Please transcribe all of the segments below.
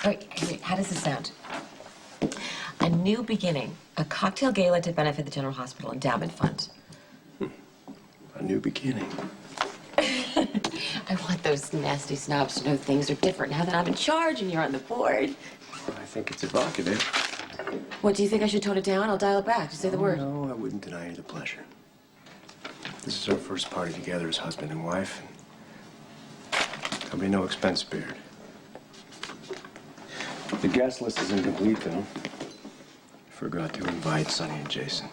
Wait, how does this sound? A new beginning. A cocktail gala to benefit the General Hospital Endowment Fund. A new beginning. I want those nasty snobs to know things are different now that I'm in charge and you're on the board. I think it's evocative. What, do you think I should tone it down? I'll dial it back. Just say the word. No, I wouldn't deny you the pleasure. This is our first party together as husband and wife. There'll be no expense spared. The guest list is incomplete, though. Forgot to invite Sonny and Jason.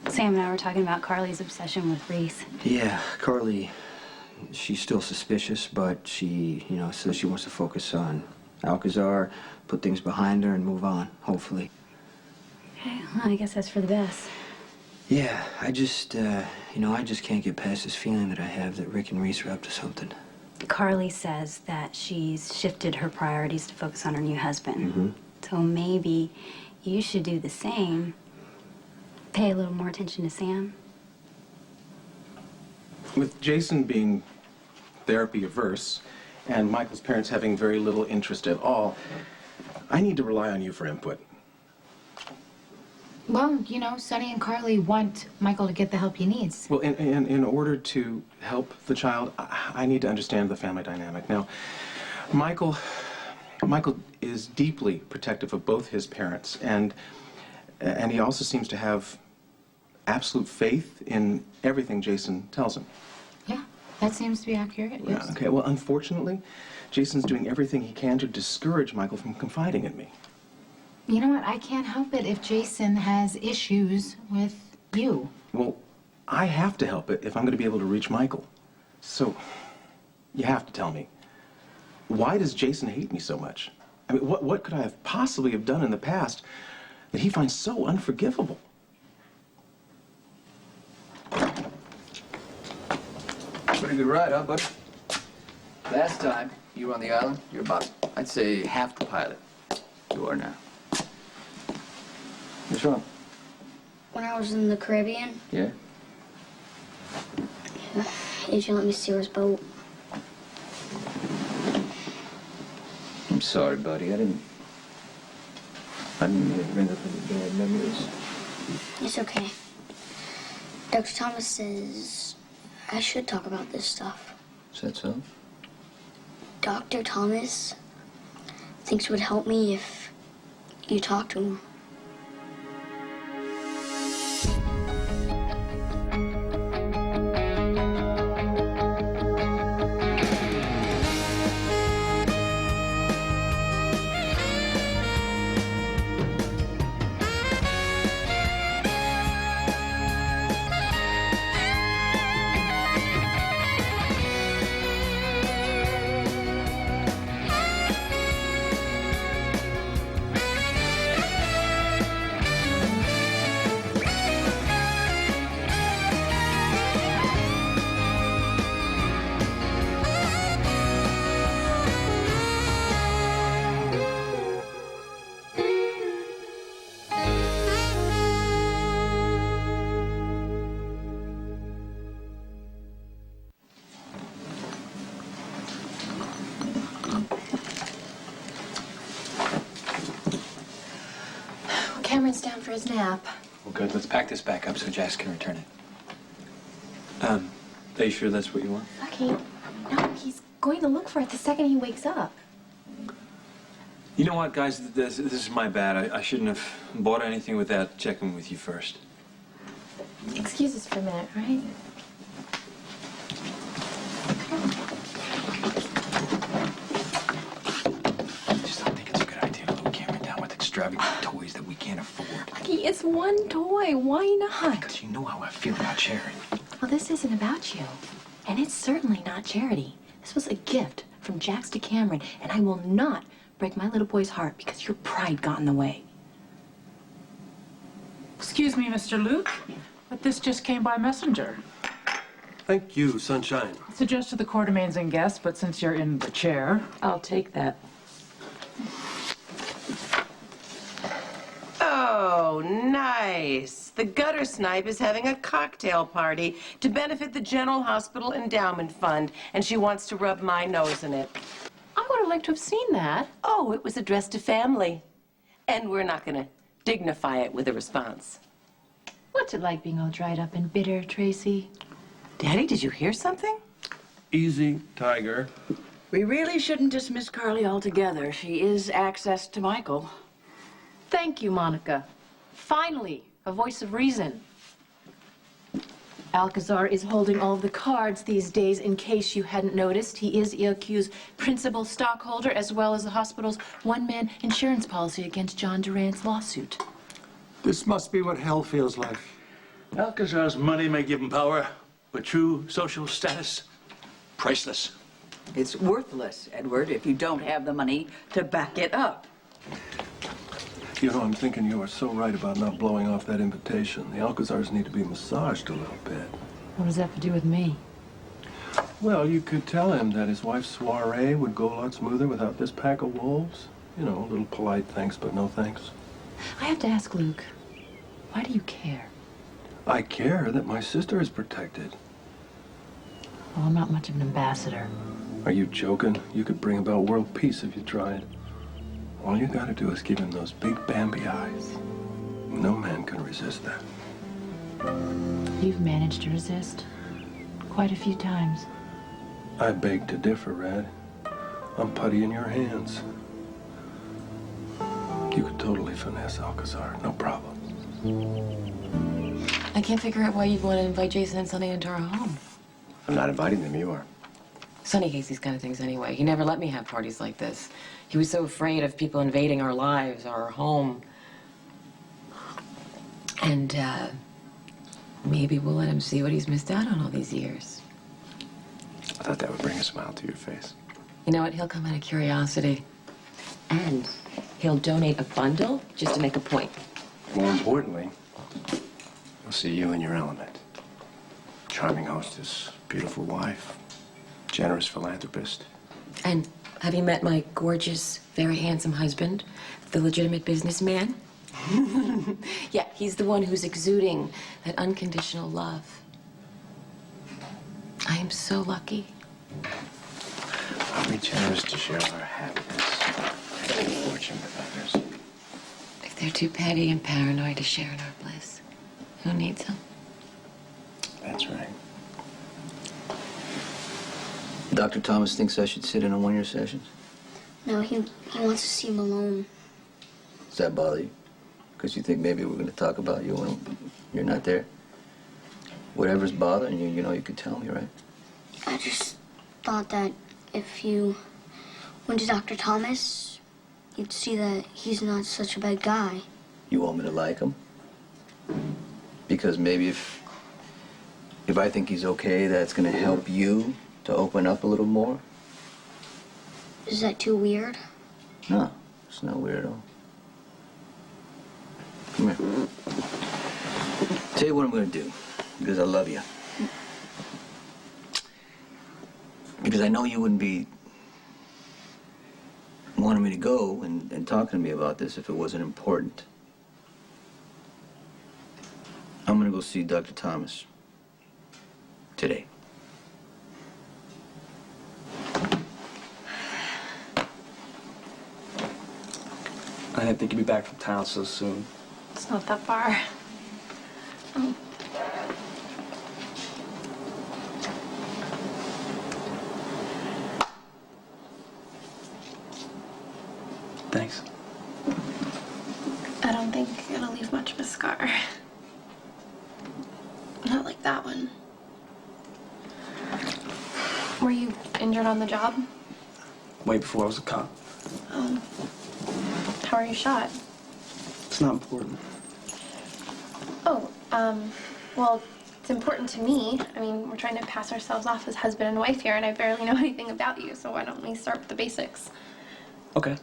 Sam and I were talking about Carly's obsession with Reese. Yeah, Carly, she's still suspicious, but she, says she wants to focus on Alcazar, put things behind her, and move on, hopefully. Okay, well, I guess that's for the best. Yeah, I just can't get past this feeling that I have that Rick and Reese are up to something. Carly says that she's shifted her priorities to focus on her new husband. Mm-hmm. So maybe you should do the same. Pay a little more attention to Sam. With Jason being therapy averse and Michael's parents having very little interest at all, I need to rely on you for input. Well, Sonny and Carly want Michael to get the help he needs. Well, in order to help the child, I need to understand the family dynamic. Now, Michael is deeply protective of both his parents, and he also seems to have absolute faith in everything Jason tells him. Yeah, that seems to be accurate, yes. Yeah, okay, well, unfortunately, Jason's doing everything he can to discourage Michael from confiding in me. You know what? I can't help it if Jason has issues with you. Well, I have to help it if I'm going to be able to reach Michael. So, you have to tell me, why does Jason hate me so much? I mean, what could I have possibly have done in the past that he finds so unforgivable? Pretty good ride, huh, buddy? Last time you were on the island, you were about, I'd say, half the pilot. You are now. What's wrong? When I was in the Caribbean, Yeah? Agent let me steal his boat. I'm sorry, buddy. I didn't really bring up any bad memories. It's okay. Dr. Thomas says I should talk about this stuff. Is that so? Dr. Thomas thinks it would help me if you talk to him. Cameron's down for his nap. Well, good. Let's pack this back up so Jax can return it. Are you sure that's what you want? Lucky. No, he's going to look for it the second he wakes up. You know what, guys? This is my bad. I shouldn't have bought anything without checking with you first. Excuse us for a minute, right? I just don't think it's a good idea to load Cameron down with extravagant toys that we can't afford. Lucky, it's one toy. Why not? Because you know how I feel about charity. Well, this isn't about you. And it's certainly not charity. This was a gift from Jax to Cameron, and I will not break my little boy's heart because your pride got in the way. Excuse me, Mr. Luke, but this just came by messenger. Thank you, Sunshine. Suggested the Quartermains and guests, but since you're in the chair, I'll take that. Oh, nice. The gutter snipe is having a cocktail party to benefit the General Hospital Endowment Fund, and she wants to rub my nose in it. I'm going to have liked to have seen that. Oh, it was addressed to family. And we're not going to dignify it with a response. What's it like being all dried up and bitter, Tracy? Daddy, did you hear something? Easy, Tiger. We really shouldn't dismiss Carly altogether. She is access to Michael. Thank you, Monica. Finally, a voice of reason. Alcazar is holding all of the cards these days, in case you hadn't noticed. He is ELQ's principal stockholder, as well as the hospital's one-man insurance policy against John Durant's lawsuit. This must be what hell feels like. Alcazar's money may give him power, but true social status, priceless. It's worthless, Edward, if you don't have the money to back it up. You know, I'm thinking you are so right about not blowing off that invitation. The Alcazars need to be massaged a little bit. What does that have to do with me? Well, you could tell him that his wife's soiree would go a lot smoother without this pack of wolves. You know, a little polite thanks, but no thanks. I have to ask Luke, why do you care? I care that my sister is protected. Well, I'm not much of an ambassador. Are you joking? You could bring about world peace if you tried. All you gotta do is give him those big Bambi eyes. No man can resist that. You've managed to resist quite a few times. I beg to differ, Red. I'm putty in your hands. You could totally finesse Alcazar, no problem. I can't figure out why you'd want to invite Jason and Sonny into our home. I'm not inviting them, you are. Sonny hates these kind of things anyway. He never let me have parties like this. He was so afraid of people invading our lives, our home. And, maybe we'll let him see what he's missed out on all these years. I thought that would bring a smile to your face. You know what? He'll come out of curiosity. And he'll donate a bundle just to make a point. More importantly, you'll see you in your element. Charming hostess, beautiful wife, generous philanthropist. And have you met my gorgeous, very handsome husband, the legitimate businessman? Yeah, he's the one who's exuding that unconditional love. I am so lucky. Are we generous to share our happiness and fortune with others? If they're too petty and paranoid to share in our bliss, who needs them? That's right. Dr. Thomas thinks I should sit in on one of your sessions. No, he wants to see him alone. Does that bother you? Because you think maybe we're going to talk about you when you're not there? Whatever's bothering you, you know you could tell me, right? I just thought that if you went to Dr. Thomas, you'd see that he's not such a bad guy. You want me to like him? Because maybe if I think he's okay, that's going to help you to open up a little more? Is that too weird? No, it's not weird at all. Come here. Tell you what I'm going to do, because I love you. Because I know you wouldn't be wanting me to go and talking to me about this if it wasn't important. I'm going to go see Dr. Thomas today. I didn't think you'd be back from town so soon. It's not that far. Oh. Thanks. I don't think it'll leave much of a scar. Not like that one. Were you injured on the job? Way before I was a cop. How are you shot? It's not important. Oh, well, it's important to me. I mean, we're trying to pass ourselves off as husband and wife here, and I barely know anything about you, so why don't we start with the basics? Okay.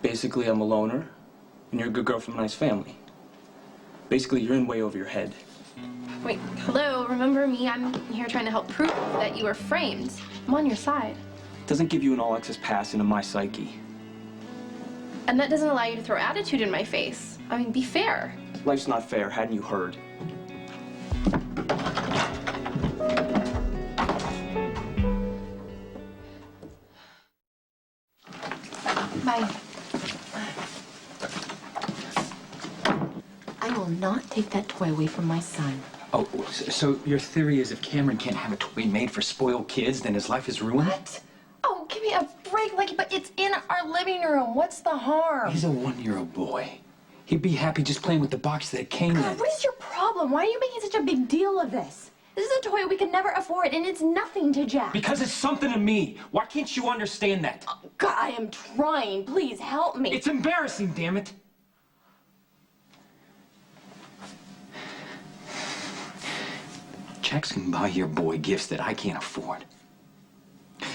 Basically, I'm a loner, and you're a good girl from a nice family. Basically, you're in way over your head. Wait, hello, remember me? I'm here trying to help prove that you were framed. I'm on your side. It doesn't give you an all-access pass into my psyche. And that doesn't allow you to throw attitude in my face. I mean, be fair. Life's not fair, hadn't you heard? Bye. I will not take that toy away from my son. Oh, so your theory is if Cameron can't have a toy made for spoiled kids, then his life is ruined? What? Oh, give me a break, Lucky, but it's in our living room. What's the harm? He's a 1-year-old boy. He'd be happy just playing with the box that it came in. God, what is your problem? Why are you making such a big deal of this? This is a toy we could never afford, and it's nothing to Jack. Because it's something to me. Why can't you understand that? God, I am trying. Please help me. It's embarrassing, damn it. Jax can buy your boy gifts that I can't afford.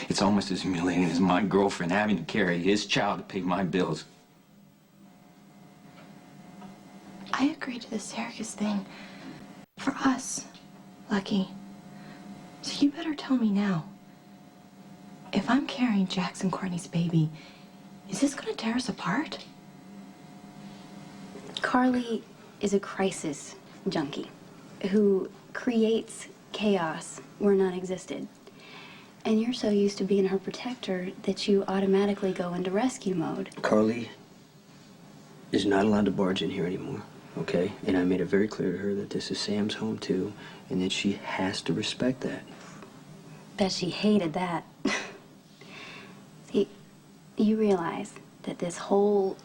It's almost as humiliating as my girlfriend having to carry his child to pay my bills. I agreed to the circus thing for us, Lucky. So you better tell me now. If I'm carrying Jackson Courtney's baby, is this gonna tear us apart? Carly is a crisis junkie who creates chaos where none existed. And you're so used to being her protector that you automatically go into rescue mode. Carly is not allowed to barge in here anymore, okay? And I made it very clear to her that this is Sam's home too, and that she has to respect that. Bet she hated that. See, you realize that this whole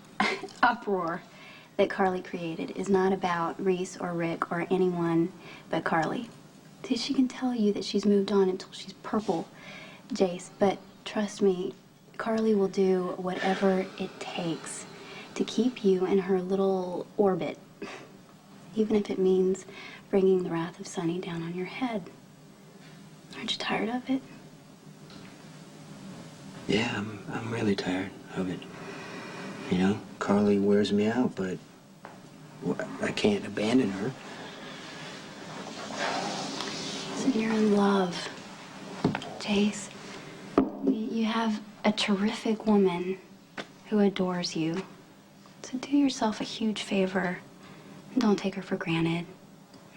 uproar that Carly created is not about Reese or Rick or anyone but Carly. See, she can tell you that she's moved on until she's purple, Jace, but trust me, Carly will do whatever it takes to keep you in her little orbit, even if it means bringing the wrath of Sonny down on your head. Aren't you tired of it? Yeah, I'm really tired of it. You know, Carly wears me out, but I can't abandon her. So you're in love, Jace. You have a terrific woman who adores you. So do yourself a huge favor and don't take her for granted.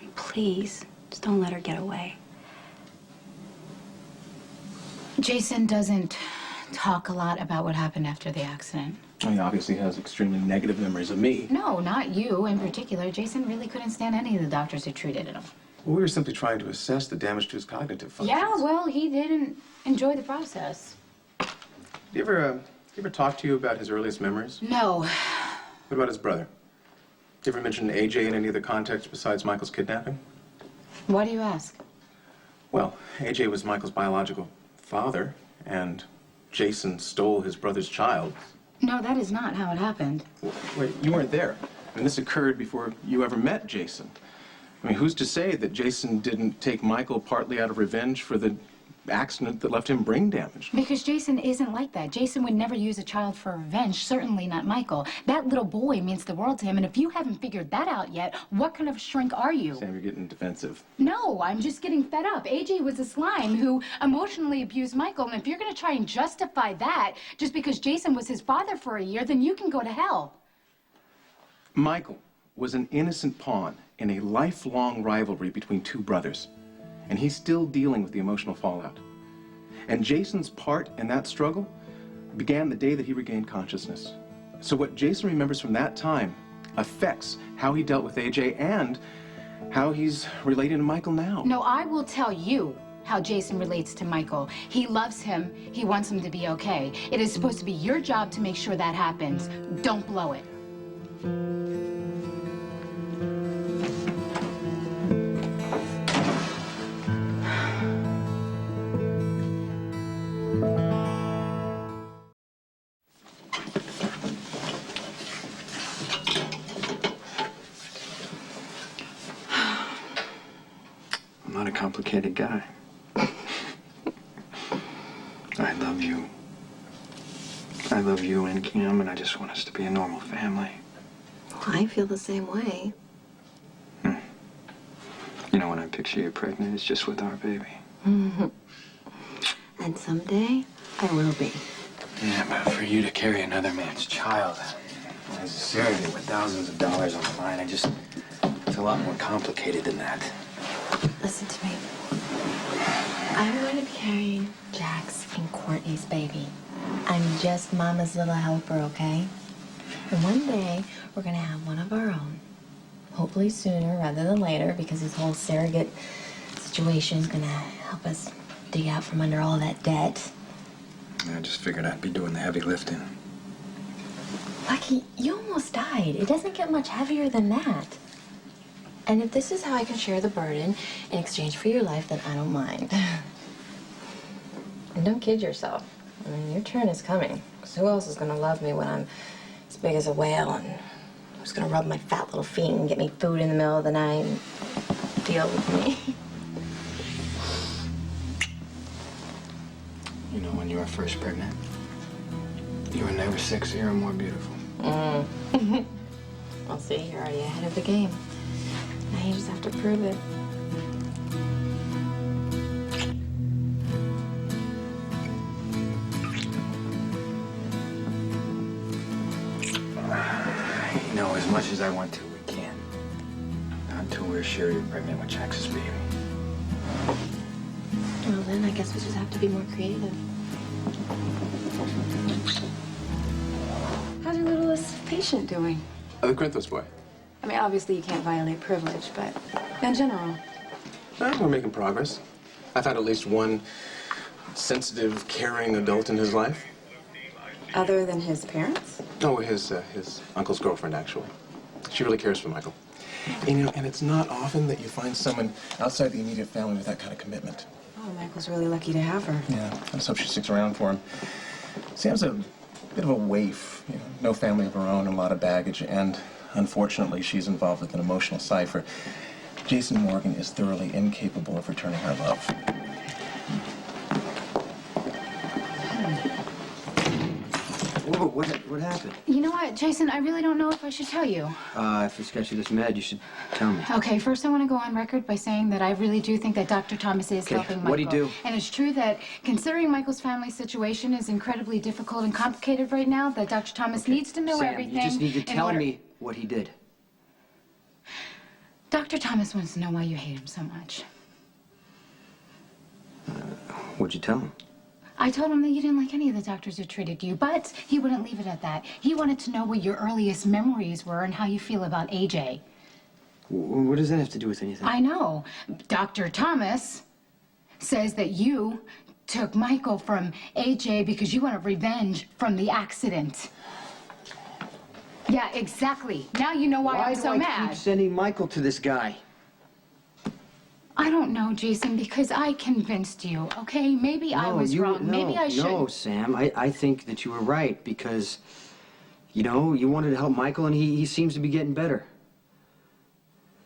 And please, just don't let her get away. Jason doesn't talk a lot about what happened after the accident. He obviously has extremely negative memories of me. No, not you in particular. Jason really couldn't stand any of the doctors who treated him. We were simply trying to assess the damage to his cognitive functions. Yeah, well, he didn't enjoy the process. Do you ever talk to you about his earliest memories? No. What about his brother? Do you ever mention AJ in any other context besides Michael's kidnapping? Why do you ask? Well, AJ was Michael's biological father, and Jason stole his brother's child. No, that is not how it happened. Wait, you weren't there. I mean, this occurred before you ever met Jason. I mean, who's to say that Jason didn't take Michael partly out of revenge for the accident that left him brain damaged? Because Jason isn't like that. Jason would never use a child for revenge, certainly not Michael. That little boy means the world to him, and if you haven't figured that out yet, what kind of shrink are you? Sam, you're getting defensive. No, I'm just getting fed up. AJ was a slime who emotionally abused Michael, and if you're gonna try and justify that just because Jason was his father for a year, then you can go to hell. Michael was an innocent pawn in a lifelong rivalry between two brothers, and he's still dealing with the emotional fallout. And Jason's part in that struggle began the day that he regained consciousness. So what Jason remembers from that time affects how he dealt with AJ and how he's relating to Michael now. No, I will tell you how Jason relates to Michael. He loves him. He wants him to be okay. It is supposed to be your job to make sure that happens. Don't blow it. I'm not a complicated guy. I love you. I love you and Cam, and I just want us to be a normal family. I feel the same way. You know, when I picture you pregnant, it's just with our baby. And someday, I will be. Yeah, but for you to carry another man's child as a surrogate with thousands of dollars on the line, it's a lot more complicated than that. Listen to me. I'm going to be carrying Jax and Courtney's baby. I'm just Mama's little helper, okay? And one day, we're gonna have one of our own. Hopefully sooner rather than later, because this whole surrogate situation is gonna help us dig out from under all that debt. I just figured I'd be doing the heavy lifting. Lucky, you almost died. It doesn't get much heavier than that. And if this is how I can share the burden in exchange for your life, then I don't mind. And don't kid yourself. I mean, your turn is coming. 'Cause who else is gonna love me when I'm as big as a whale, and who's gonna rub my fat little feet and get me food in the middle of the night and deal with me? You know, when you were first pregnant, you were never sexier or more beautiful. Well, see, you're already ahead of the game. Now you just have to prove it. You know, as much as I want to, we can't. Not until we're sure you're pregnant with Jax's baby. Well, then I guess we just have to be more creative. How's your littlest patient doing? The Corinthos boy. I mean, obviously you can't violate privilege, but in general. We're making progress. I've had at least one sensitive, caring adult in his life. Other than his parents? Oh, his uncle's girlfriend, actually. She really cares for Michael. And, you know, and it's not often that you find someone outside the immediate family with that kind of commitment. Oh, Michael's really lucky to have her. Yeah, I just hope she sticks around for him. Sam's a bit of a waif, you know, no family of her own, a lot of baggage, and unfortunately, she's involved with an emotional cipher. Jason Morgan is thoroughly incapable of returning her love. Whoa, what happened? You know what, Jason, I really don't know if I should tell you. If it's got you this mad, you should tell me. Okay, first I want to go on record by saying that I really do think that Dr. Thomas is helping Michael. What'd he do? And it's true that considering Michael's family situation is incredibly difficult and complicated right now, that Dr. Thomas needs to know Sam, everything. you just need to in tell order- me what he did. Dr. Thomas wants to know why you hate him so much. What'd you tell him? I told him that you didn't like any of the doctors who treated you, but he wouldn't leave it at that. He wanted to know what your earliest memories were and how you feel about AJ. What does that have to do with anything? I know. Dr. Thomas says that you took Michael from AJ because you wanted revenge from the accident. Yeah, exactly. Now you know why I'm so Why do I mad. keep sending Michael to this guy? I don't know, Jason, because I convinced you, okay? Maybe I was wrong. Maybe I shouldn't. No, Sam, I think that you were right because, you know, you wanted to help Michael and he seems to be getting better.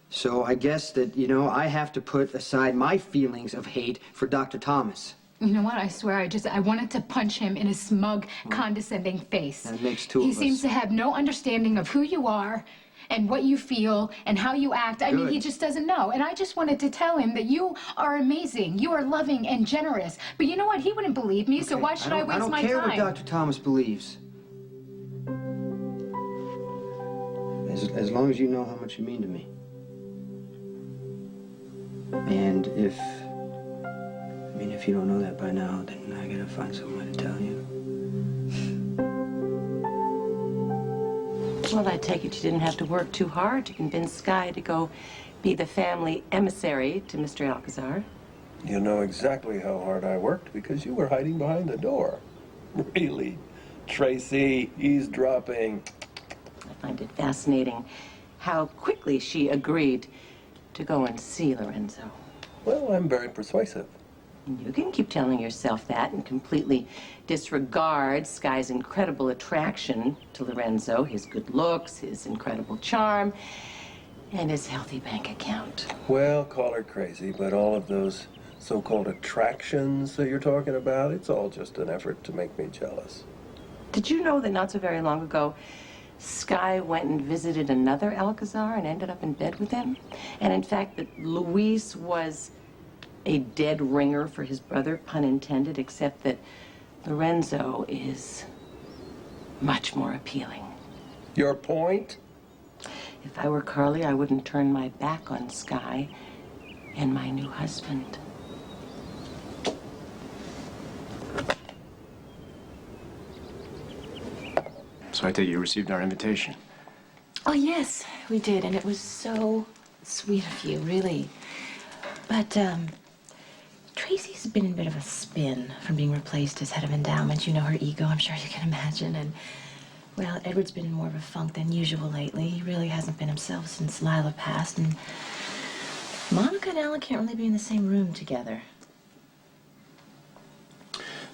So I guess that, you know, I have to put aside my feelings of hate for Dr. Thomas. You know what? I swear, I wanted to punch him in his smug, condescending face. That makes two of He us. seems to have no understanding of who you are and what you feel and how you act. I mean, Good. he just doesn't know. And I just wanted to tell him that you are amazing. You are loving and generous. But you know what? He wouldn't believe me, so why should I waste my I don't care time? what Dr. Thomas believes. As long as you know how much you mean to me. And if you don't know that by now, then I gotta find some way to tell you. Well, I take it you didn't have to work too hard to convince Skye to go be the family emissary to Mr. Alcazar. You know exactly how hard I worked because you were hiding behind the door. Really? Tracy, eavesdropping. I find it fascinating how quickly she agreed to go and see Lorenzo. Well, I'm very persuasive. You can keep telling yourself that and completely disregard Skye's incredible attraction to Lorenzo, his good looks, his incredible charm, and his healthy bank account. Well, call her crazy, but all of those so-called attractions that you're talking about, it's all just an effort to make me jealous. Did you know that not so very long ago, Skye went and visited another Alcazar and ended up in bed with him? And in fact, that Luis was a dead ringer for his brother, pun intended, except that Lorenzo is much more appealing. Your point? If I were Carly, I wouldn't turn my back on Skye and my new husband. So I take it you received our invitation. Oh, yes, we did, and it was so sweet of you, really. But, Tracy's been in a bit of a spin from being replaced as head of endowment. You know her ego, I'm sure you can imagine. And, well, Edward's been in more of a funk than usual lately. He really hasn't been himself since Lila passed, and Monica and Alan can't really be in the same room together.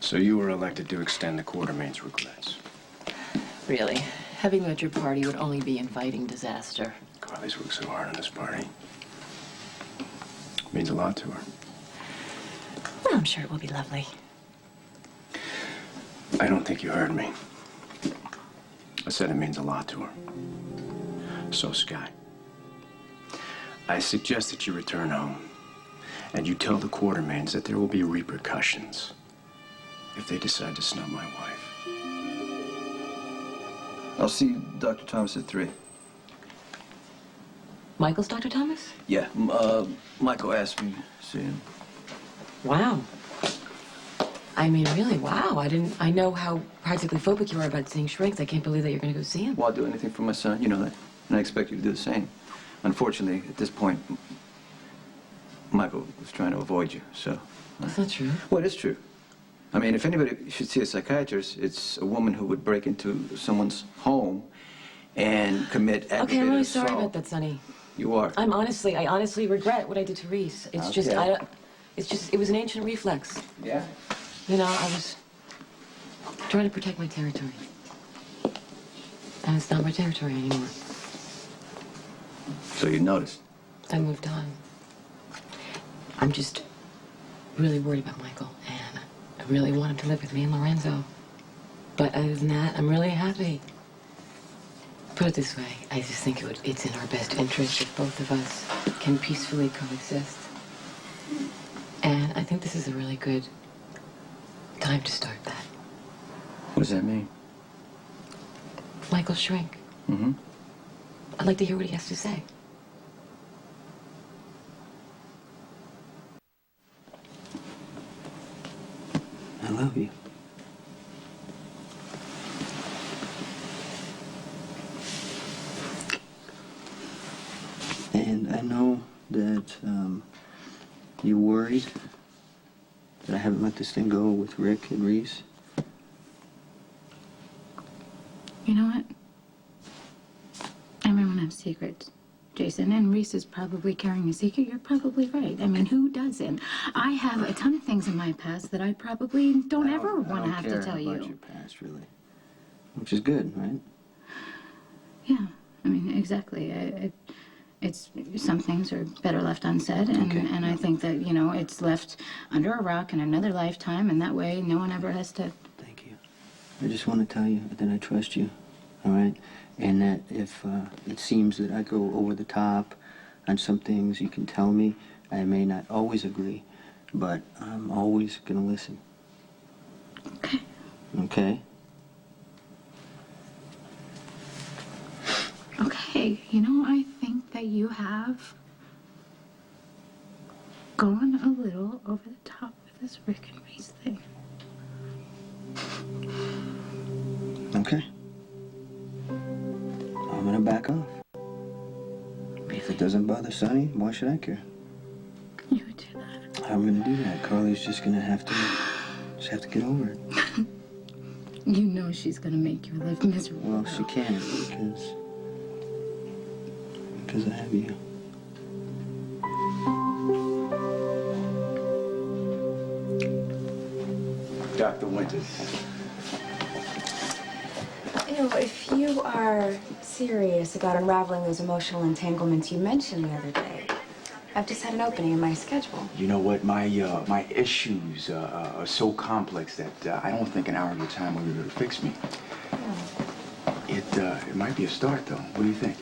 So you were elected to extend the Quartermain's regrets. Really, having you at your party would only be inviting disaster. Carly's worked so hard on this party. Means a lot to her. Well, I'm sure it will be lovely. I don't think you heard me. I said it means a lot to her. So, Sky, I suggest that you return home and you tell the Quartermains that there will be repercussions if they decide to snub my wife. I'll see Dr. Thomas at 3. Michael's Dr. Thomas? Yeah, Michael asked me to see him. Wow. I mean, really, wow. I know how practically phobic you are about seeing shrinks. I can't believe that you're going to go see him. Well, I'll do anything for my son, you know that. And I expect you to do the same. Unfortunately, at this point, Michael was trying to avoid you, so... That's not true. Well, it is true. I mean, if anybody should see a psychiatrist, it's a woman who would break into someone's home and commit aggravated Okay, I'm really assault. sorry about that, Sonny. You are. I honestly regret what I did to Reese. It's just, it was an ancient reflex. Yeah? You know, I was trying to protect my territory. And it's not my territory anymore. So you noticed? I moved on. I'm just really worried about Michael, and I really want him to live with me and Lorenzo. But other than that, I'm really happy. Put it this way, I just think it's in our best interest if both of us can peacefully coexist. And I think this is a really good time to start that. What does that mean? Michael shrink. Mm-hmm. I'd like to hear what he has to say. I love you. And I know that you're worried that I haven't let this thing go with Rick and Reese. You know what? Everyone has secrets, Jason, and Reese is probably carrying a secret. You're probably right. I mean, who doesn't? I have a ton of things in my past that I probably don't ever want to have to tell I don't care about you. your past, really. Which is good, right? Yeah, I mean, exactly. It's some things are better left unsaid, and I think that, you know, it's left under a rock in another lifetime, and that way no one ever has to. Thank you. I just want to tell you that I trust you, all right? And that if it seems that I go over the top on some things, you can tell me. I may not always agree, but I'm always going to listen. Okay. Okay? Okay, you know, I think that you have gone a little over the top with this Rick and Reese thing. Okay. I'm going to back off. If it doesn't bother Sonny, why should I care? You would do that. I'm going to do that. Carly's just going to have to get over it. You know she's gonna make you live miserable. Well, she can because I have you. Dr. Winters. You know, if you are serious about unraveling those emotional entanglements you mentioned the other day, I've just had an opening in my schedule. You know what? My issues are so complex that I don't think an hour of your time will be able to fix me. It might be a start, though. What do you think?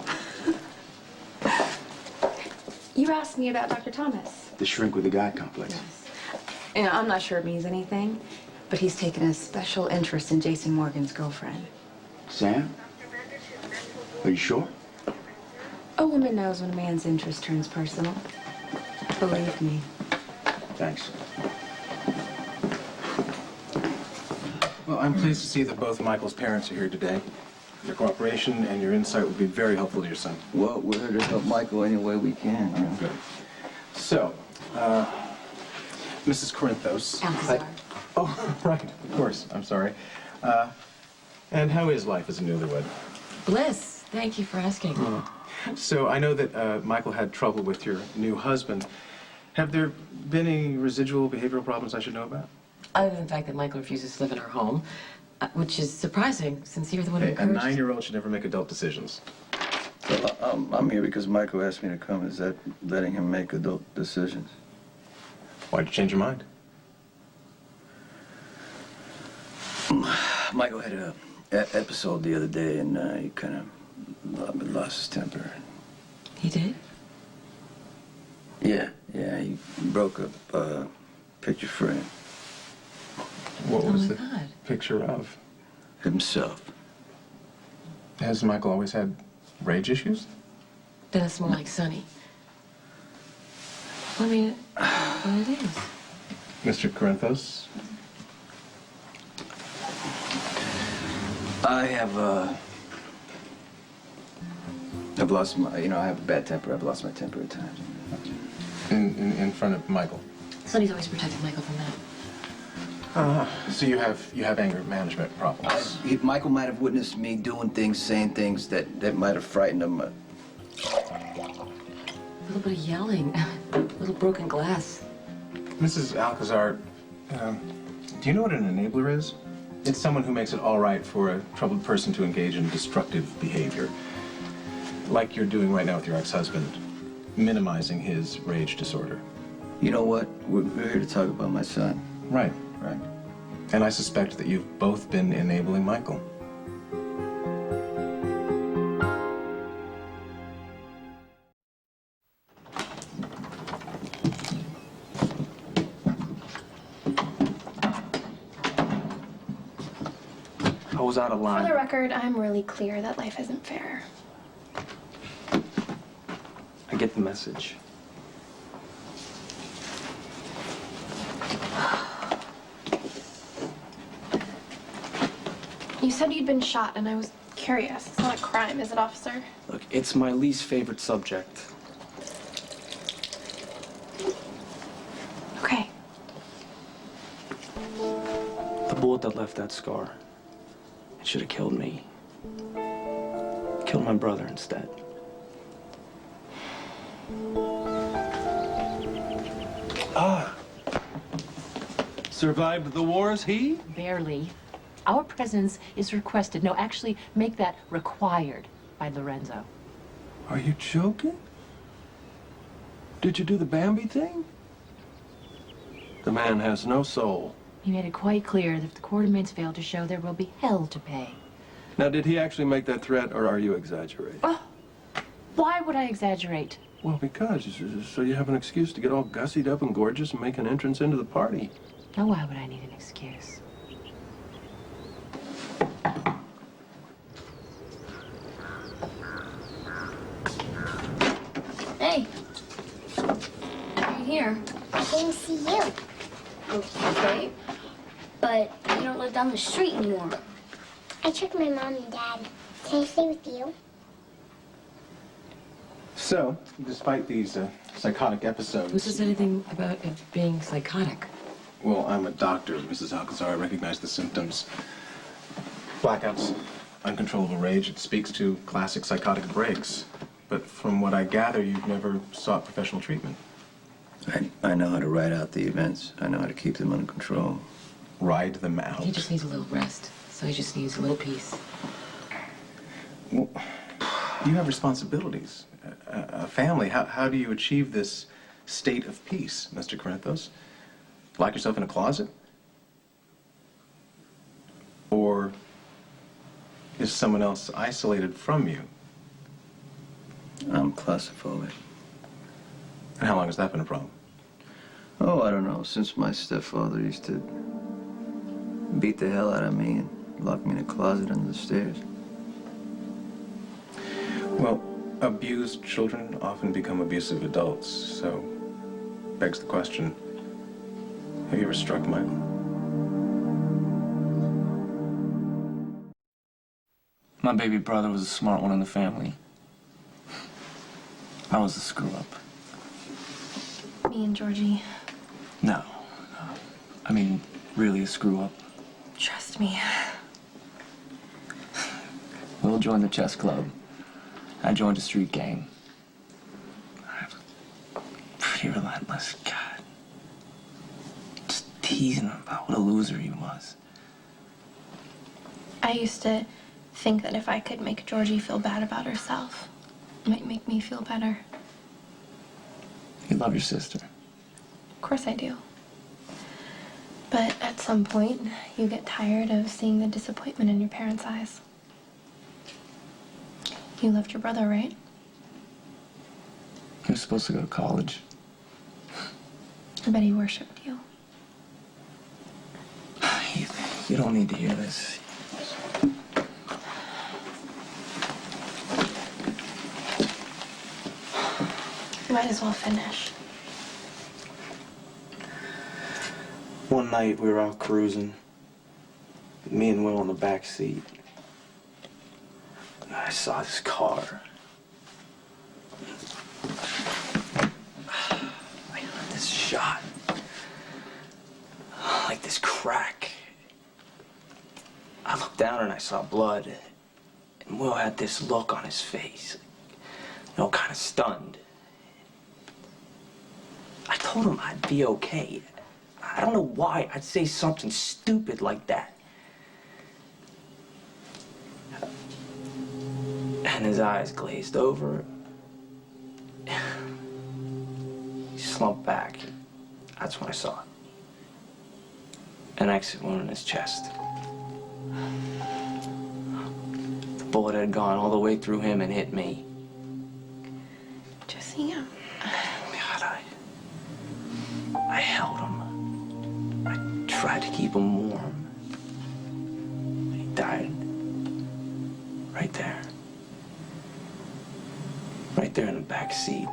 You asked me about Dr. Thomas. The shrink with the God complex. You know, I'm not sure it means anything, but he's taken a special interest in Jason Morgan's girlfriend. Sam? Are you sure? A woman knows when a man's interest turns personal. Believe me. Thanks. Well, I'm pleased to see that both Michael's parents are here today. Your cooperation and your insight will be very helpful to your son. Well, we're here to help Michael any way we can. You know? Good. So, Mrs. Corinthos. Alcazar. Oh, right, of course. I'm sorry. And how is life as a newlywed? Bliss. Thank you for asking. So I know that Michael had trouble with your new husband. Have there been any residual behavioral problems I should know about? Other than the fact that Michael refuses to live in our home, which is surprising since you're the one who Hey, a encouraged. 9-year-old should never make adult decisions. So I'm here because Michael asked me to come. Is that letting him make adult decisions? Why'd you change your mind? Michael had a episode the other day, and he kind of lost his temper. He did? Yeah, he broke up a picture frame. What was the God. picture of? Himself. Has Michael always had rage issues? Then it's more like Sonny. I mean, what it is. Mr. Corinthos? I've lost my, I have a bad temper. I've lost my temper at times. In front of Michael? Sonny's always protected Michael from that. So you have anger management problems? Michael might have witnessed me doing things, saying things that might have frightened him. A little bit of yelling, a little broken glass. Mrs. Alcazar, do you know what an enabler is? It's someone who makes it all right for a troubled person to engage in destructive behavior. Like you're doing right now with your ex-husband, minimizing his rage disorder. You know what? We're here to talk about my son. Right. And I suspect that you've both been enabling Michael. I was out of For line. the record, I'm really clear that life isn't fair. I get the message. You said you'd been shot, and I was curious. It's not a crime, is it, officer? Look, it's my least favorite subject. Okay. The bullet that left that scar, it should have killed me. Killed my brother instead. Survived the wars, he? Barely. Our presence is requested. No, actually, make that required by Lorenzo. Are you joking? Did you do the Bambi thing? The man has no soul. He made it quite clear that if the court inmates fail to show, there will be hell to pay. Now, did he actually make that threat, or are you exaggerating? Why would I exaggerate? Well, because, so you have an excuse to get all gussied up and gorgeous and make an entrance into the party. Now, why would I need an excuse? Hey. You're here. I came to see you. Okay. But you don't live down the street anymore. I took my mom and dad. Can I stay with you? So, despite these psychotic episodes... Who says anything about it being psychotic? Well, I'm a doctor, Mrs. Alcazar. I recognize the symptoms. Blackouts, uncontrollable rage. It speaks to classic psychotic breaks. But from what I gather, you've never sought professional treatment. I know how to ride out the events. I know how to keep them under control. Ride them out? He just needs a little rest, so he just needs a little peace. Well, you have responsibilities, a family. How do you achieve this state of peace, Mr. Corinthos? Lock yourself in a closet? Or is someone else isolated from you? I'm claustrophobic. And how long has that been a problem? Oh, I don't know. Since my stepfather used to beat the hell out of me and lock me in a closet under the stairs. Well, abused children often become abusive adults, so begs the question, have you ever struck Michael? My baby brother was a smart one in the family. I was the screw-up. Me and Georgie. No. I mean, really a screw-up. Trust me. Will joined the chess club. I joined a street gang. Pretty relentless. God. Just teasing him about what a loser he was. I used to think that if I could make Georgie feel bad about herself, it might make me feel better. You love your sister. Of course I do. But at some point, you get tired of seeing the disappointment in your parents' eyes. You loved your brother, right? He was supposed to go to college. I bet he worshipped you. You don't need to hear this. You might as well finish. One night we were out cruising. Me and Will in the back seat. I saw this car. I heard this shot. Like this crack. I looked down and I saw blood. And Will had this look on his face. You know, kind of stunned. I told him I'd be okay. I don't know why I'd say something stupid like that. And his eyes glazed over. He slumped back. That's when I saw it. An exit wound in his chest. The bullet had gone all the way through him and hit me. Josiah. God, I held him. I tried to keep him warm. He died right there. Right there in the back seat.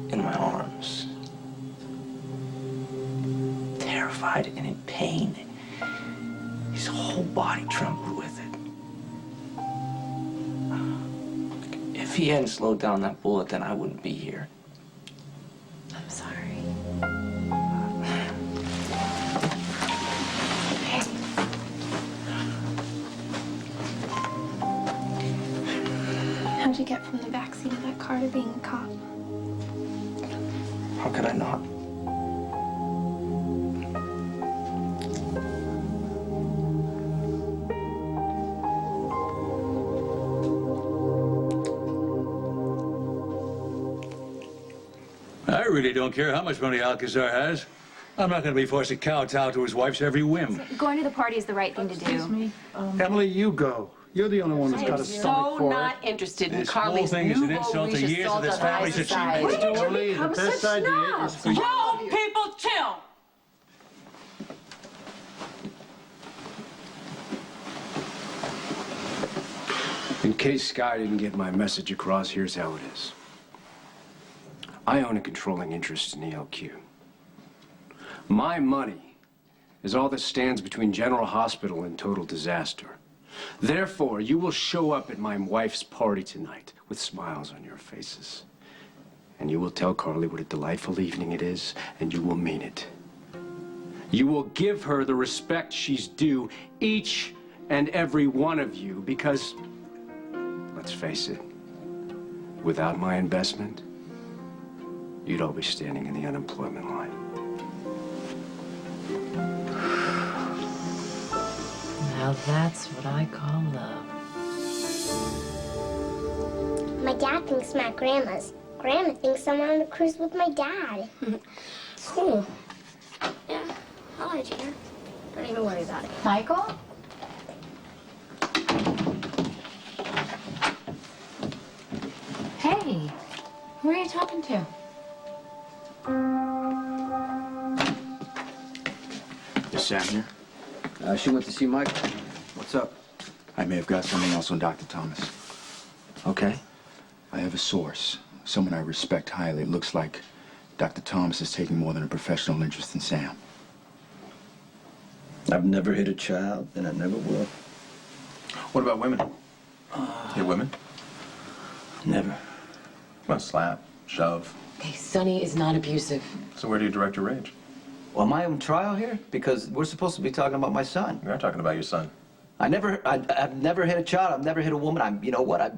In my arms. Terrified and in pain. His whole body trembled with it. If he hadn't slowed down that bullet, then I wouldn't be here. I'm sorry. How'd you get from the backseat of that car to being a cop? How could I not? I really don't care how much money Alcazar has. I'm not going to be forced to kowtow to his wife's every whim. Going to the party is the right thing to do. Emily, you go. You're the only one that's got a stomach for not interested in This Carly's whole thing is an nouveau insult to riche years of this assault on family's high society. achievements. When did you Emily, the become best such idea snobs? is for you- Whoa, people, chill. In case Sky didn't get my message across, here's how it is. I own a controlling interest in ELQ. My money is all that stands between General Hospital and total disaster. Therefore, you will show up at my wife's party tonight with smiles on your faces. And you will tell Carly what a delightful evening it is, and you will mean it. You will give her the respect she's due, each and every one of you, because, let's face it, without my investment, you'd all be standing in the unemployment line. Now that's what I call love. My dad thinks I'm at Grandma's. Grandma thinks I'm on a cruise with my dad. Cool. Yeah, I'll let you here. Don't even worry about it. Michael? Hey, who are you talking to? Is Sam here? She went to see Michael. What's up? I may have got something else on Dr. Thomas. Okay. I have a source, someone I respect highly. It looks like Dr. Thomas is taking more than a professional interest in Sam. I've never hit a child, and I never will. What about women? Hit women? Never. Well, slap, shove. Okay, Sonny is not abusive. So where do you direct your rage? Well, am I on trial here? Because we're supposed to be talking about my son. We are talking about your son. I've never hit a child. I've never hit a woman. You know what?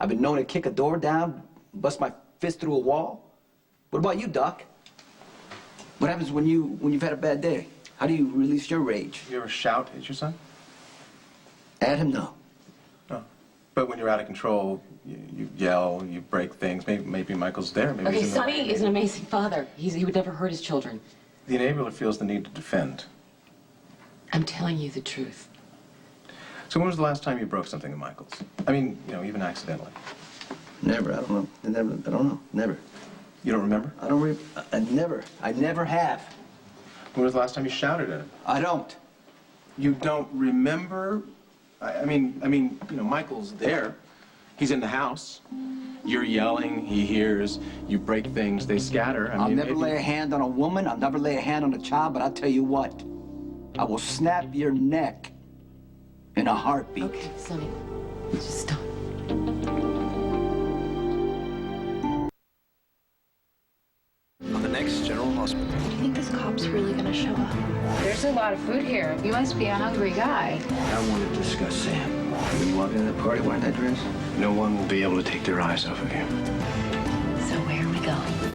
I've been known to kick a door down, bust my fist through a wall. What about you, Doc? What happens when you've had a bad day? How do you release your rage? You ever shout at your son? At him, no. No. But when you're out of control, you yell, you break things. Maybe Michael's there. Maybe Okay, he's in the Sonny way. is an amazing father. He would never hurt his children. The enabler feels the need to defend. I'm telling you the truth. So when was the last time you broke something at Michael's? I mean, even accidentally. Never. I don't know. I don't know. Never. You don't remember? I never have. When was the last time you shouted at him? I don't. You don't remember? I mean, Michael's there. He's in the house. You're yelling, he hears, you break things, they scatter. I'll never lay a hand on a woman, I'll never lay a hand on a child, but I'll tell you what, I will snap your neck in a heartbeat. Okay, Sonny, just stop. On the next General Hospital. Do you think this cop's really gonna show up? There's a lot of food here. You must be a hungry guy. I want to discuss Sam. When you walk into the party wearing that dress? No one will be able to take their eyes off of you.